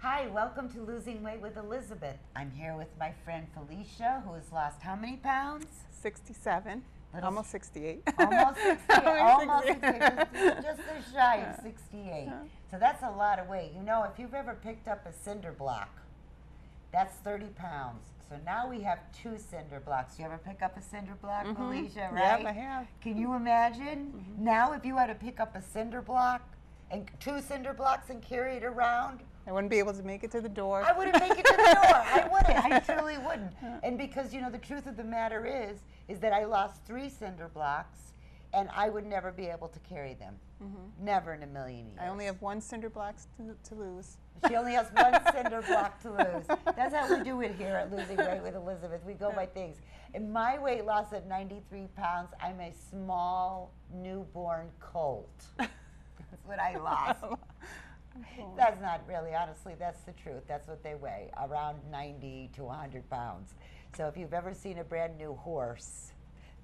Hi, welcome to Losing Weight with Elizabeth. I'm here with my friend Felicia, who has lost how many pounds? 67, almost 68. Almost 68, almost 68, just a shy of 68. So that's a lot of weight. You know, if you've ever picked up a cinder block, that's 30 pounds. So now we have 2 cinder blocks. You ever pick up a cinder block, Felicia, right? Yep, I have. Can you imagine? Now if you had to pick up a cinder block and 2 cinder blocks and carry it around, I wouldn't be able to make it to the door. I wouldn't make it to the door. I wouldn't. I truly wouldn't. And because, you know, the truth of the matter is that I lost 3 cinder blocks, and I would never be able to carry them. Never in a million years. I only have 1 cinder block to lose. She only has 1 cinder block to lose. That's how we do it here at Losing Weight with Elizabeth. We go by things. And my weight loss at 93 pounds, I'm a small newborn colt. That's what I lost. That's not really, honestly, that's the truth. That's what they weigh, around 90 to 100 pounds. So if you've ever seen a brand new horse,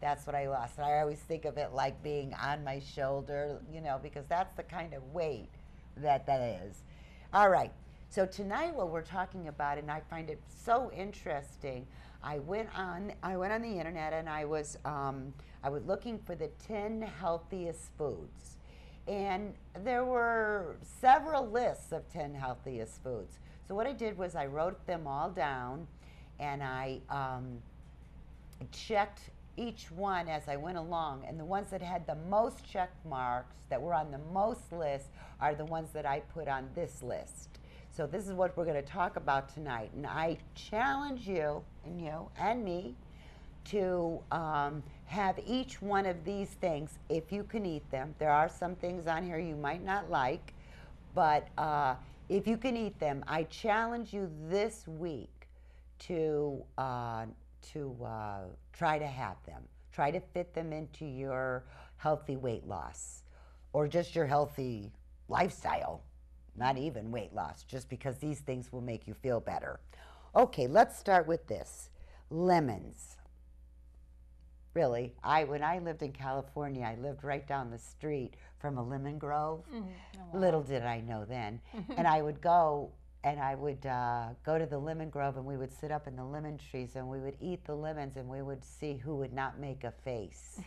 that's what I lost. And I always think of it like being on my shoulder, you know, because that's the kind of weight that is. All right, so tonight what we're talking about, and I find it so interesting, I went on the internet and I was looking for the 10 healthiest foods. And there were several lists of 10 healthiest foods. So what I did was I wrote them all down, and I checked each one as I went along. And the ones that had the most check marks, that were on the most list, are the ones that I put on this list. So this is what we're going to talk about tonight. And I challenge you and me to have each one of these things, if you can eat them. There are some things on here you might not like, but if you can eat them, I challenge you this week to try to have them. Try to fit them into your healthy weight loss, or just your healthy lifestyle, not even weight loss, just because these things will make you feel better. Okay, let's start with this. Lemons. Really, when I lived in California, I lived right down the street from a lemon grove. Oh, wow. Little did I know then. And I would go to the lemon grove, and we would sit up in the lemon trees, and we would eat the lemons, and we would see who would not make a face.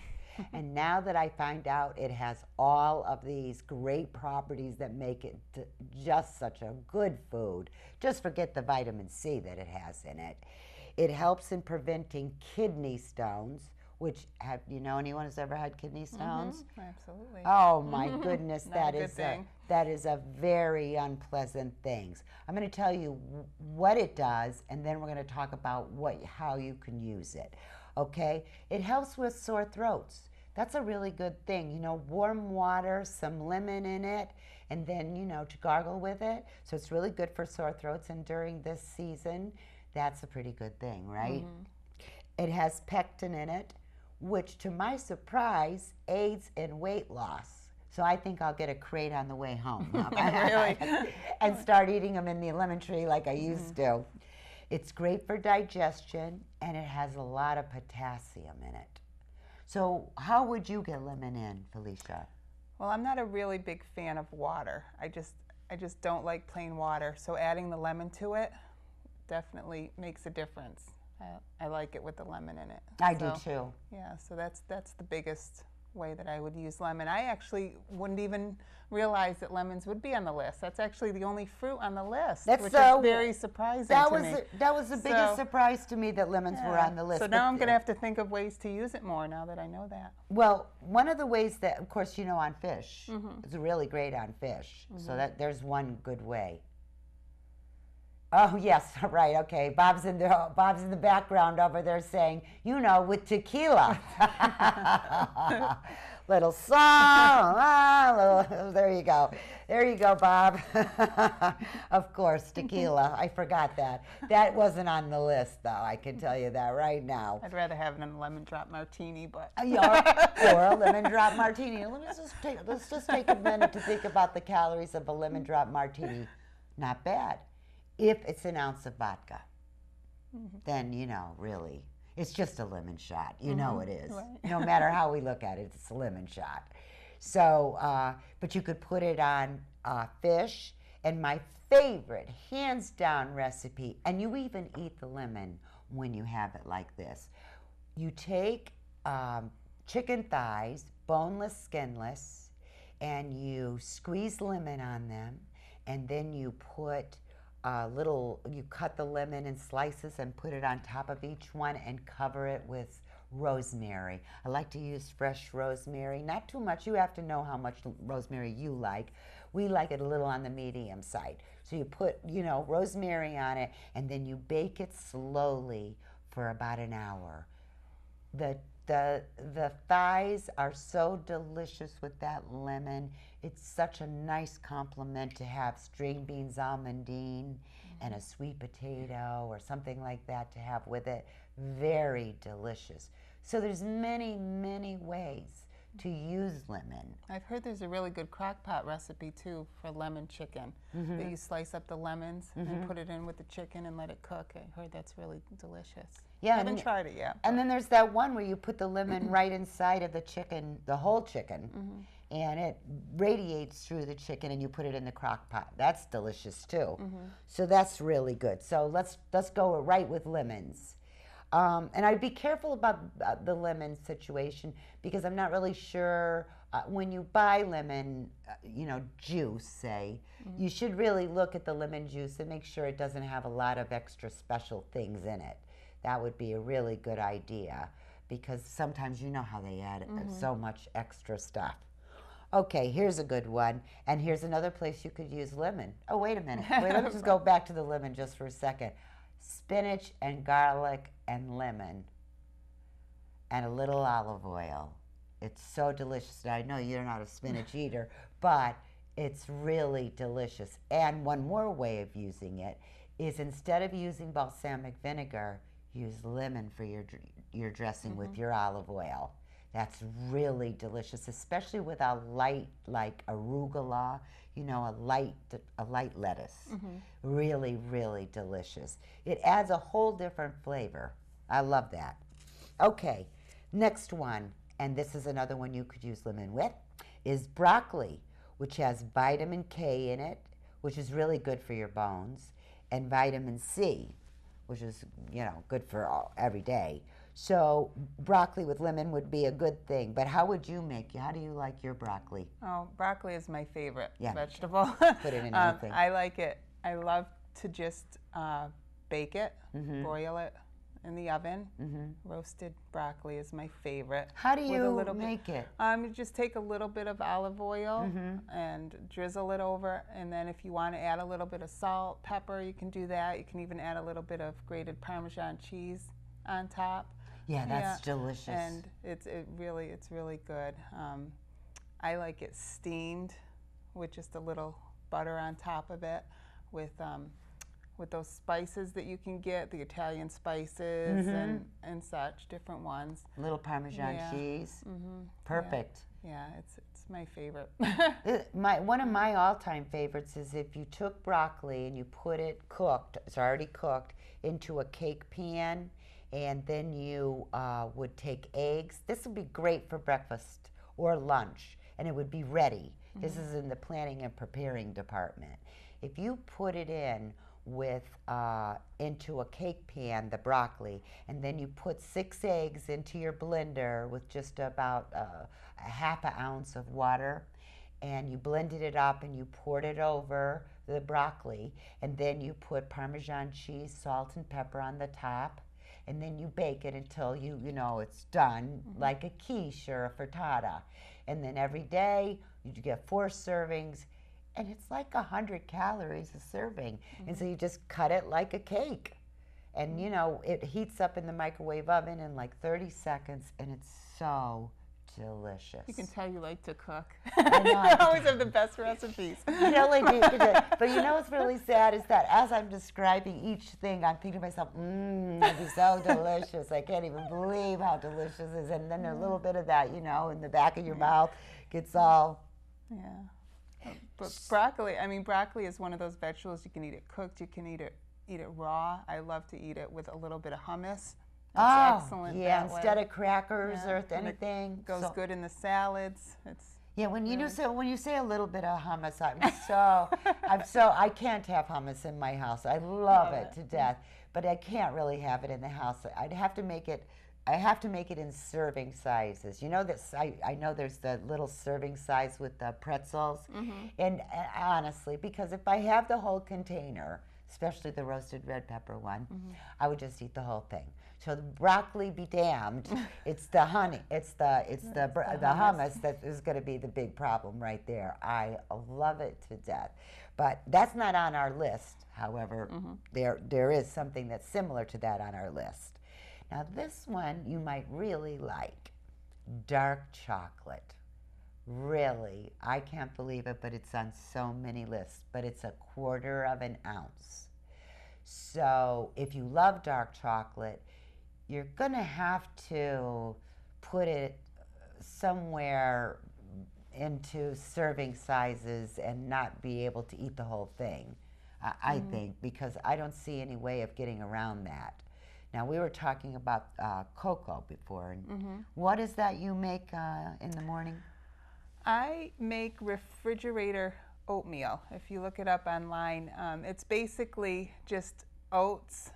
And now that I find out it has all of these great properties that make it just such a good food, just forget the vitamin C that it has in it. It helps in preventing kidney stones, which anyone who's ever had kidney stones? Absolutely. Oh my goodness, that is a very unpleasant thing. I'm going to tell you what it does, and then we're going to talk about how you can use it. Okay? It helps with sore throats. That's a really good thing. You know, warm water, some lemon in it, and then, to gargle with it. So it's really good for sore throats, and during this season, that's a pretty good thing, right? It has pectin in it, which, to my surprise, aids in weight loss. So I think I'll get a crate on the way home. Really? And start eating them in the lemon tree like I used to. It's great for digestion, and it has a lot of potassium in it. So how would you get lemon in, Felicia? Well, I'm not a really big fan of water. I just don't like plain water. So adding the lemon to it definitely makes a difference. I like it with the lemon in it. I do too. Yeah, so that's the biggest way that I would use lemon. I actually wouldn't even realize that lemons would be on the list. That's actually the only fruit on the list, which is very surprising to me. That was the biggest surprise to me, that lemons were on the list. So now I'm going to have to think of ways to use it more now that I know that. Well, one of the ways that, of course, on fish, it's really great on fish. So there's one good way. Oh, yes, right, okay. Bob's in the background over there saying, with tequila. Little song. There you go. There you go, Bob. Of course, tequila. I forgot that. That wasn't on the list, though. I can tell you that right now. I'd rather have it in a lemon drop martini, but. Or a lemon drop martini. Let's just take a minute to think about the calories of a lemon drop martini. Not bad. If it's an ounce of vodka, then, really, it's just a lemon shot. You know it is. Right. No matter how we look at it, it's a lemon shot. So, but you could put it on fish. And my favorite, hands down recipe, and you even eat the lemon when you have it like this. You take chicken thighs, boneless, skinless, and you squeeze lemon on them, and then you put you cut the lemon in slices and put it on top of each one and cover it with rosemary. I like to use fresh rosemary, not too much. You have to know how much rosemary you like. We like it a little on the medium side. So you put, rosemary on it, and then you bake it slowly for about an hour. The thighs are so delicious with that lemon. It's such a nice compliment to have string beans almondine and a sweet potato or something like that to have with it. Very delicious. So there's many, many ways to use lemon. I've heard there's a really good crock pot recipe too for lemon chicken. That you slice up the lemons and put it in with the chicken and let it cook. I heard that's really delicious. Yeah, I haven't tried it yet. And then there's that one where you put the lemon right inside of the chicken, the whole chicken, and it radiates through the chicken, and you put it in the crock pot. That's delicious too. So that's really good. So let's go right with lemons. And I'd be careful about the lemon situation, because I'm not really sure when you buy lemon, juice, say, you should really look at the lemon juice and make sure it doesn't have a lot of extra special things in it. That would be a really good idea, because sometimes how they add so much extra stuff. Okay, here's a good one, and here's another place you could use lemon. Oh, wait a minute. Wait, let me just go back to the lemon just for a second. Spinach and garlic and lemon and a little olive oil. It's so delicious. Now, I know you're not a spinach eater, but it's really delicious. And one more way of using it is, instead of using balsamic vinegar, use lemon for your dressing with your olive oil. That's really delicious, especially with a light, like arugula, a light lettuce. Really, really delicious. It adds a whole different flavor. I love that. Okay, next one, and this is another one you could use lemon with, is broccoli, which has vitamin K in it, which is really good for your bones, and vitamin C, which is, good for every day. So broccoli with lemon would be a good thing. But how do you like your broccoli? Oh, broccoli is my favorite vegetable. Put it in anything. I like it. I love to just bake it, broil it in the oven. Roasted broccoli is my favorite. How do you make it? You just take a little bit of olive oil and drizzle it over, and then if you want to add a little bit of salt, pepper, you can do that. You can even add a little bit of grated Parmesan cheese on top. Yeah, that's delicious. And it's really good. I like it steamed with just a little butter on top of it, with those spices that you can get, the Italian spices and such, different ones. Little Parmesan cheese. Perfect. Yeah, it's my favorite. One of my all-time favorites is if you took broccoli and you put it cooked, it's already cooked, into a cake pan, and then you would take eggs. This would be great for breakfast or lunch, and it would be ready. This is in the planning and preparing department. If you put it in with into a cake pan, the broccoli, and then you put 6 eggs into your blender with just about a half an ounce of water, and you blended it up and you poured it over the broccoli, and then you put Parmesan cheese, salt, and pepper on the top, and then you bake it until you know it's done, like a quiche or a frittata. And then every day you get 4 servings, and it's like 100 calories a serving. And so you just cut it like a cake, and you know it heats up in the microwave oven in like 30 seconds, and it's so delicious. You can tell you like to cook. I know. You always have the best recipes. You know, like, but you know what's really sad is that as I'm describing each thing, I'm thinking to myself, it'd be so delicious. I can't even believe how delicious it is. And then a little bit of that, you know, in the back of your mouth gets all. Yeah. But broccoli, I mean, broccoli is one of those vegetables. You can eat it cooked. You can eat it raw. I love to eat it with a little bit of hummus. It's excellent. Yeah, instead of crackers or anything. It goes good in the salads. When you say a little bit of hummus, I can't have hummus in my house. I love it to death, but I can't really have it in the house. I have to make it in serving sizes. You know that I know there's the little serving size with the pretzels, and honestly, because if I have the whole container, especially the roasted red pepper one, I would just eat the whole thing. So the broccoli be damned. It's the honey. It's the hummus that is going to be the big problem right there. I love it to death, but that's not on our list. However, there is something that's similar to that on our list. Now this one you might really like, dark chocolate. Really, I can't believe it, but it's on so many lists. But it's 1/4 ounce. So if you love dark chocolate, you're going to have to put it somewhere into serving sizes and not be able to eat the whole thing, I think, because I don't see any way of getting around that. Now, we were talking about cocoa before. And what is that you make in the morning? I make refrigerator oatmeal. If you look it up online, it's basically just oats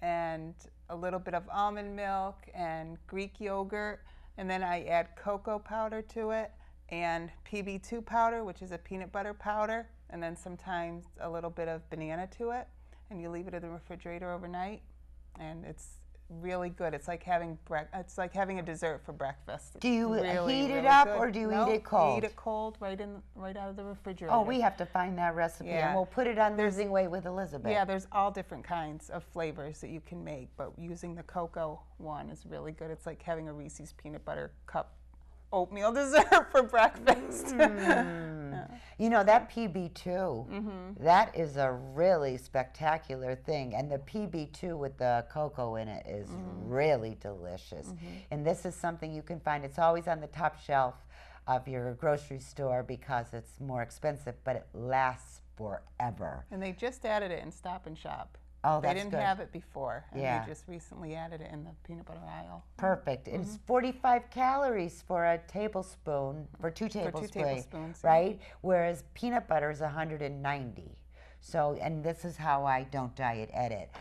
and a little bit of almond milk and Greek yogurt, and then I add cocoa powder to it and PB2 powder, which is a peanut butter powder, and then sometimes a little bit of banana to it, and you leave it in the refrigerator overnight, and it's really good. It's like having a dessert for breakfast. Do you heat it up or do you eat it cold? You eat it cold right out of the refrigerator. Oh, we have to find that recipe, and we'll put it on Losing Weight with Elizabeth. Yeah, there's all different kinds of flavors that you can make, but using the cocoa one is really good. It's like having a Reese's peanut butter cup oatmeal dessert for breakfast. You know, that PB2, that is a really spectacular thing. And the PB2 with the cocoa in it is really delicious. And this is something you can find. It's always on the top shelf of your grocery store because it's more expensive, but it lasts forever. And they just added it in Stop and Shop. Oh, they that's didn't good. have it before, and Yeah. they just recently added it in the peanut butter aisle. Perfect. It's 45 calories for a tablespoon, for two tablespoons, yeah. right? Whereas peanut butter is 190. So, and this is how I don't diet edit.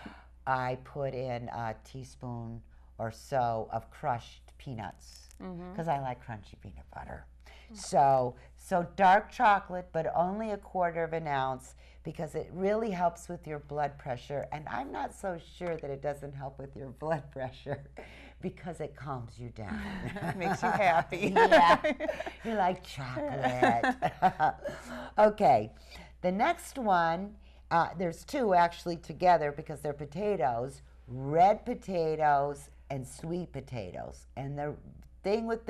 I put in a teaspoon or so of crushed peanuts because I like crunchy peanut butter. So dark chocolate, but only 1/4 ounce, because it really helps with your blood pressure. And I'm not so sure that it doesn't help with your blood pressure because it calms you down. It makes you happy. Yeah, you like chocolate. Okay, the next one, there's 2 actually together because they're potatoes, red potatoes and sweet potatoes. And the thing with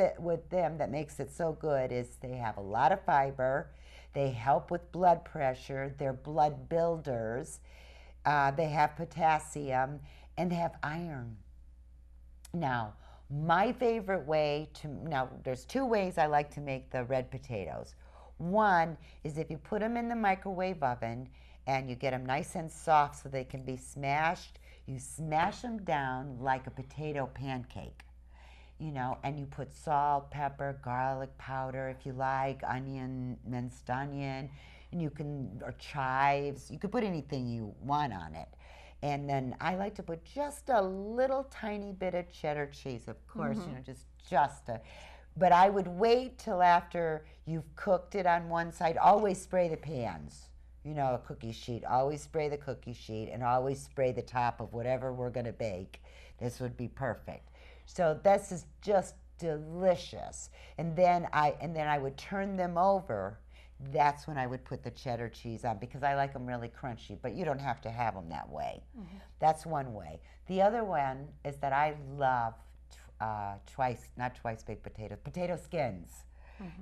them that makes it so good is they have a lot of fiber. They help with blood pressure. They're blood builders. They have potassium, and they have iron. Now, my favorite way there's 2 ways I like to make the red potatoes. One is if you put them in the microwave oven and you get them nice and soft so they can be smashed, you smash them down like a potato pancake. You know, and you put salt, pepper, garlic powder, if you like, onion, minced onion. and you can, or chives, you could put anything you want on it. And then I like to put just a little tiny bit of cheddar cheese, of course, you know, just a, but I would wait till after you've cooked it on one side. Always spray the pans, you know, a cookie sheet. Always spray the cookie sheet, and always spray the top of whatever we're going to bake. This would be perfect. So this is just delicious. And then I would turn them over. That's when I would put the cheddar cheese on, because I like them really crunchy, but you don't have to have them that way. That's one way. The other one is that I love not twice baked potatoes, potato skins.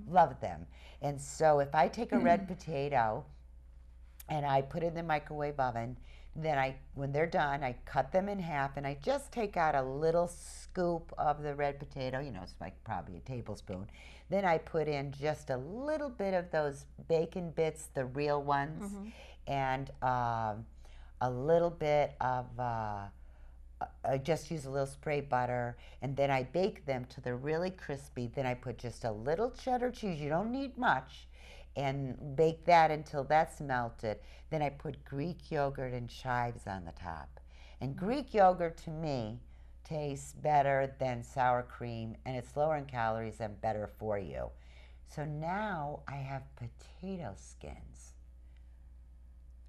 Love them. And so if I take a red potato and I put it in the microwave oven, then when they're done, I cut them in half, and I just take out a little scoop of the red potato, you know, it's like probably a tablespoon. Then I put in just a little bit of those bacon bits, the real ones, and a little bit of, I just use a little spray butter, and then I bake them till they're really crispy. Then I put just a little cheddar cheese, you don't need much, and bake that until that's melted. Then I put Greek yogurt and chives on the top. And Greek yogurt, to me, tastes better than sour cream, and it's lower in calories and better for you. So now I have potato skins.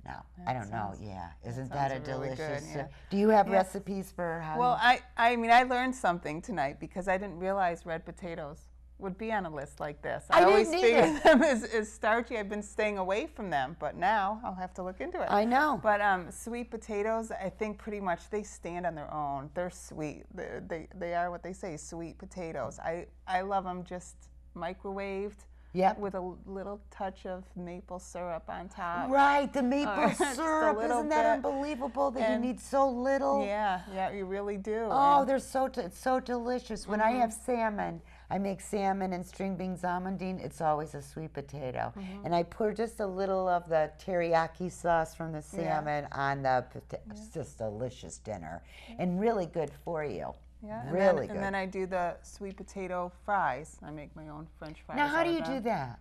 Now, I don't know, yeah. Isn't that a really delicious? good, yeah. Do you have recipes for how? Well, I mean, I learned something tonight, because I didn't realize red potatoes would be on a list like this. I always figured them as starchy. I've been staying away from them, but now I'll have to look into it. I know. But sweet potatoes, I think pretty much they stand on their own. They're sweet. They are what they say, sweet potatoes. I love them just microwaved. Yep. With a little touch of maple syrup on top. Right, the maple syrup. Isn't that bit. unbelievable that you need so little? Yeah, you really do. Oh, they're it's so delicious. When I have salmon, I make salmon and string beans almondine. It's always a sweet potato. And I pour just a little of the teriyaki sauce from the salmon on the potato. It's just delicious dinner and really good for you. Yeah, really good. And then I do the sweet potato fries. I make my own French fries. Now, how do you do that?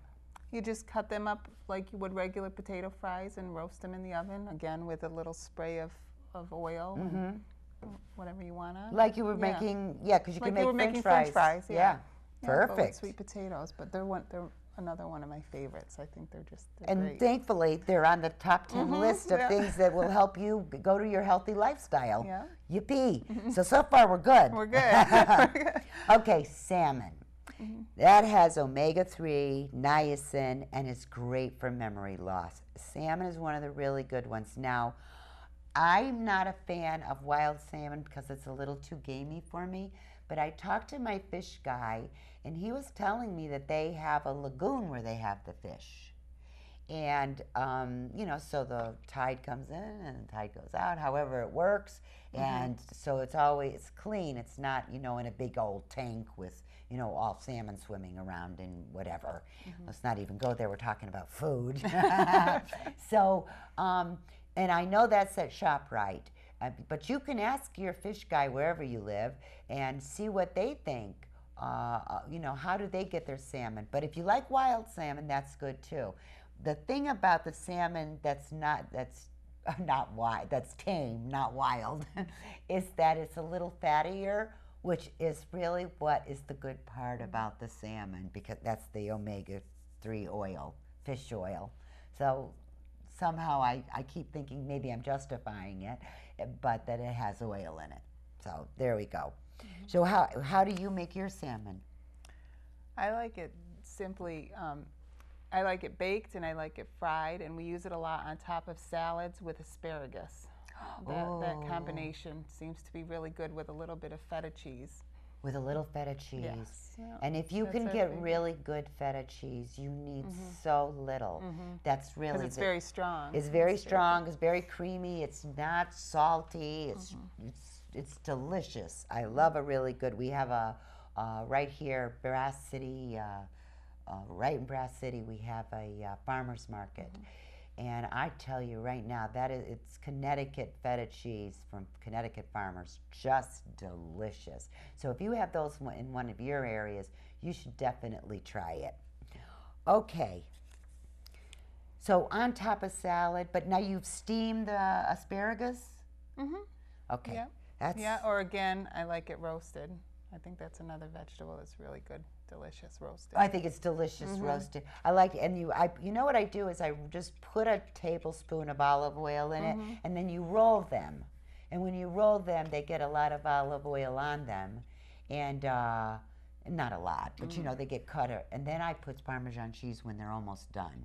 You just cut them up like you would regular potato fries and roast them in the oven, again with a little spray of oil, and whatever you want on. Like you were making, because you can make French fries. Yeah, perfect. But with sweet potatoes, but they're another one of my favorites. I think they're great. Thankfully, they're on the top 10 list of things that will help you go to your healthy lifestyle. Yeah. Yippee. So far, we're good. We're good. Okay, salmon. That has omega-3, niacin, and is great for memory loss. Salmon is one of the really good ones. Now, I'm not a fan of wild salmon because it's a little too gamey for me, but I talked to my fish guy, and he was telling me that they have a lagoon where they have the fish. And, you know, so the tide comes in and the tide goes out, however it works. And so it's always clean. It's not, you know, in a big old tank with, you know, all salmon swimming around and whatever. Let's not even go there. We're talking about food. So, and I know that's at ShopRite. But you can ask your fish guy wherever you live and see what they think. You know, how do they get their salmon? But if you like wild salmon, that's good too. The thing about the salmon that's tame, not wild, is that it's a little fattier, which is really what is the good part about the salmon, because that's the omega-3 oil, fish oil. So somehow I keep thinking maybe I'm justifying it, but that it has oil in it. So there we go. So how do you make your salmon? I like it simply, I like it baked and I like it fried, and we use it a lot on top of salads with asparagus. That combination seems to be really good with a little bit of feta cheese. With a little feta cheese. Yes. Yeah, and if you can get really good feta cheese, you need so little. That's really because it's very strong. It's very strong. It's very creamy. It's not salty. It's delicious. I love a really good. We have a right here, Brass City. Right in Brass City, we have a farmer's market. And I tell you right now, it's Connecticut feta cheese from Connecticut farmers, just delicious. So if you have those in one of your areas, you should definitely try it. Okay, So on top of salad, but now you've steamed the asparagus? Mm-hmm. Okay. Yeah. That's, Yeah, or again, I like it roasted. I think that's another vegetable that's really good, delicious roasted. I think it's delicious roasted. I like it. And you know what I do is I just put a tablespoon of olive oil in it, and then you roll them. And when you roll them, they get a lot of olive oil on them. And not a lot, but you know, they get cut. And then I put Parmesan cheese when they're almost done.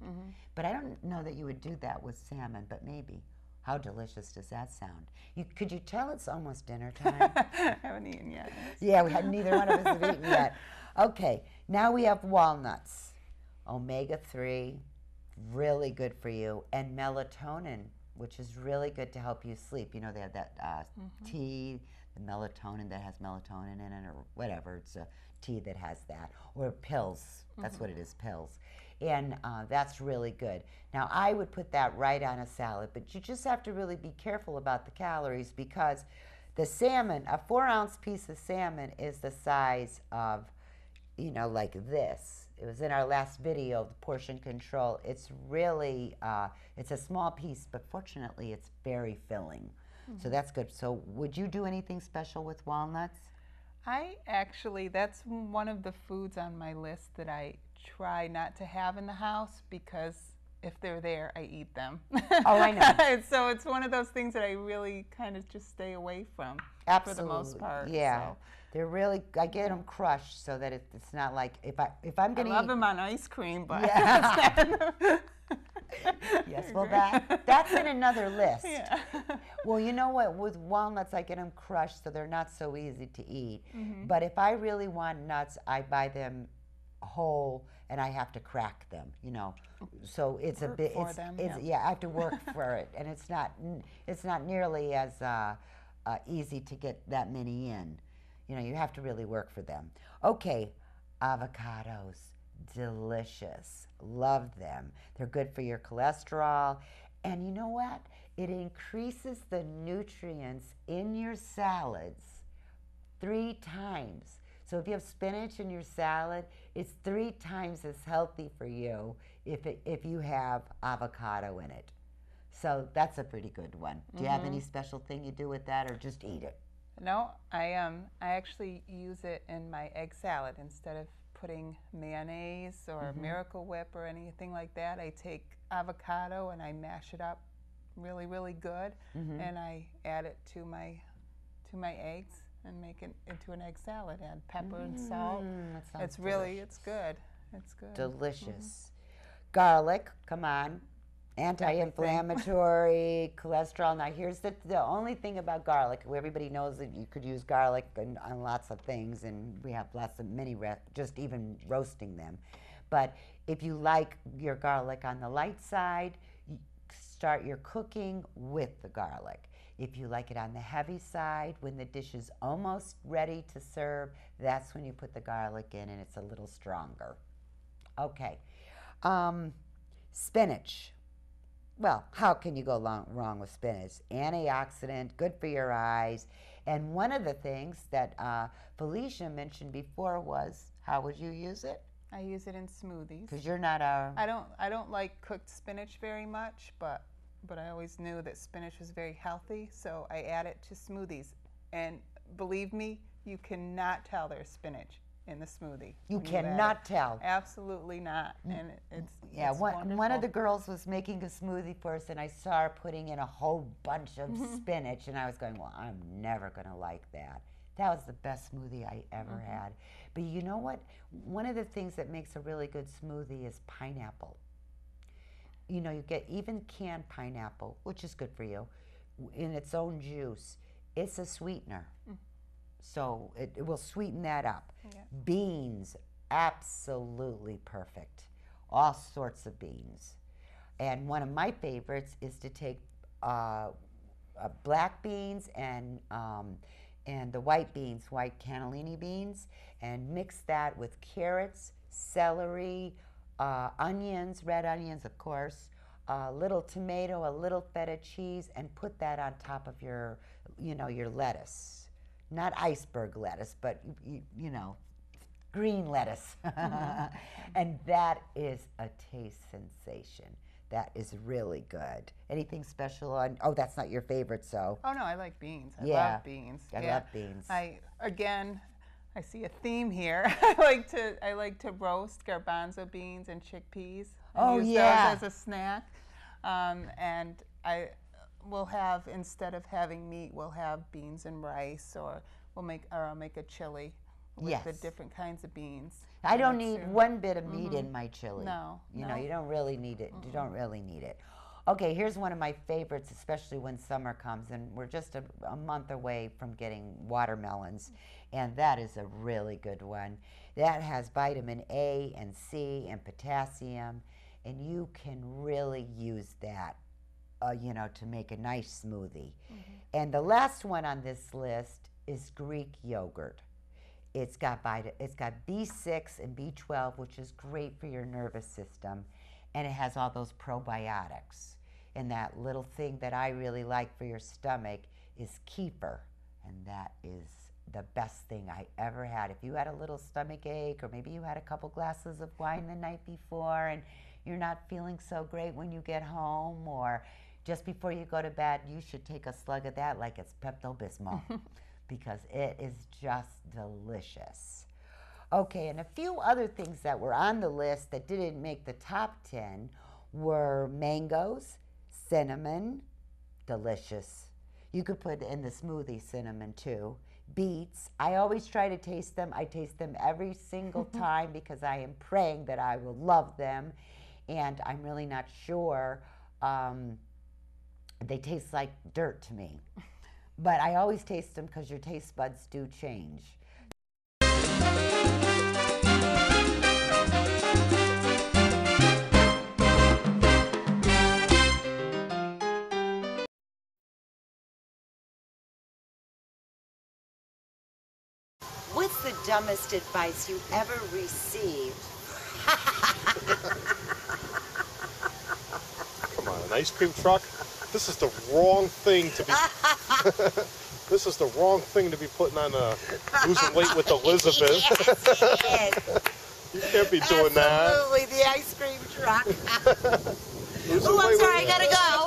But I don't know that you would do that with salmon, but maybe. How delicious does that sound? Could you tell it's almost dinner time? I haven't eaten yet. Yeah, neither one of us have eaten yet. Okay, now we have walnuts. Omega-3, really good for you. And melatonin, which is really good to help you sleep. You know, they have that tea, the melatonin that has melatonin in it, or whatever. It's a tea that has that. Or pills. That's what it is, pills. And that's really good. Now, I would put that right on a salad, but you just have to really be careful about the calories because the salmon, a 4-ounce piece of salmon is the size of, you know, like this. It was in our last video, the portion control. It's really, it's a small piece, but fortunately it's very filling. So that's good. So would you do anything special with walnuts? That's one of the foods on my list that I try not to have in the house because if they're there, I eat them. Oh, I know. So it's one of those things that I really kind of just stay away from. Absolutely. For the most part. Yeah. So. They're really, I get them crushed so that it's not like, if I'm going to eat. I love them on ice cream, but. Yeah. Yes, well, that's in another list. Yeah. Well, you know what? With walnuts, I get them crushed so they're not so easy to eat. But if I really want nuts, I buy them whole and I have to crack them, you know. So it's work a bit, for them, yeah, I have to work for it. And it's not nearly as easy to get that many in. You know, you have to really work for them. Okay, avocados. Delicious. Love them. They're good for your cholesterol. And you know what? It increases the nutrients in your salads 3 times. So if you have spinach in your salad, it's 3 times as healthy for you if you have avocado in it. So that's a pretty good one. Do you have any special thing you do with that or just eat it? No, I actually use it in my egg salad instead of putting mayonnaise or Miracle Whip or anything like that. I take avocado and I mash it up really, really good, and I add it to my eggs and make it into an egg salad. Add pepper and salt. It's good. It's good. Delicious. Garlic, come on. Anti-inflammatory, cholesterol. Now here's the only thing about garlic. Everybody knows that you could use garlic on lots of things, and we have lots of just even roasting them. But if you like your garlic on the light side, start your cooking with the garlic. If you like it on the heavy side, when the dish is almost ready to serve, that's when you put the garlic in and it's a little stronger. Okay. Spinach. Well, how can you go wrong with spinach? Antioxidant, good for your eyes. And one of the things that Felicia mentioned before was, how would you use it? I use it in smoothies. Because you're not a... I don't like cooked spinach very much, but I always knew that spinach was very healthy, so I add it to smoothies. And believe me, you cannot tell there's spinach in the smoothie. You cannot tell. Absolutely not. And it's one of the girls was making a smoothie for us, and I saw her putting in a whole bunch of spinach, and I was going, well, I'm never going to like that. That was the best smoothie I ever had. But you know what? One of the things that makes a really good smoothie is pineapple. You know, you get even canned pineapple, which is good for you, in its own juice. It's a sweetener. So it will sweeten that up. Yeah. Beans, absolutely perfect. All sorts of beans. And one of my favorites is to take black beans and the white beans, white cannellini beans, and mix that with carrots, celery, onions, red onions, of course, a little tomato, a little feta cheese, and put that on top of your lettuce. Not iceberg lettuce, but, you know, green lettuce. And that is a taste sensation. That is really good. Anything special on? Oh, that's not your favorite, so. Oh no, I like beans. I Yeah. love beans. I love beans. I see a theme here. I like to roast garbanzo beans and chickpeas. And use those as a snack. And I will have, instead of having meat, we'll have beans and rice, or I'll make a chili with the different kinds of beans. I don't need one bit of meat in my chili. No. You know, you don't really need it. You don't really need it. Okay, here's one of my favorites, especially when summer comes, and we're just a month away from getting watermelons, and that is a really good one. That has vitamin A and C and potassium, and you can really use that, you know, to make a nice smoothie. And the last one on this list is Greek yogurt. It's got B6 and B12, which is great for your nervous system, and it has all those probiotics. And that little thing that I really like for your stomach is kefir, and that is the best thing I ever had. If you had a little stomach ache, or maybe you had a couple glasses of wine the night before and you're not feeling so great when you get home, or just before you go to bed, you should take a slug of that like it's Pepto-Bismol. Because it is just delicious. Okay, and a few other things that were on the list that didn't make the top 10 were mangoes, cinnamon, delicious. You could put in the smoothie cinnamon too. Beets, I always try to taste them. I taste them every single time because I am praying that I will love them. And I'm really not sure. They taste like dirt to me. But I always taste them because your taste buds do change. What's the dumbest advice you ever received? Come on, an ice cream truck? This is the wrong thing to be. This is the wrong thing to be putting on losing weight with Elizabeth. Yes, You can't be doing that. absolutely, the ice cream truck. Losing Oh, I'm weight sorry, I with- gotta go.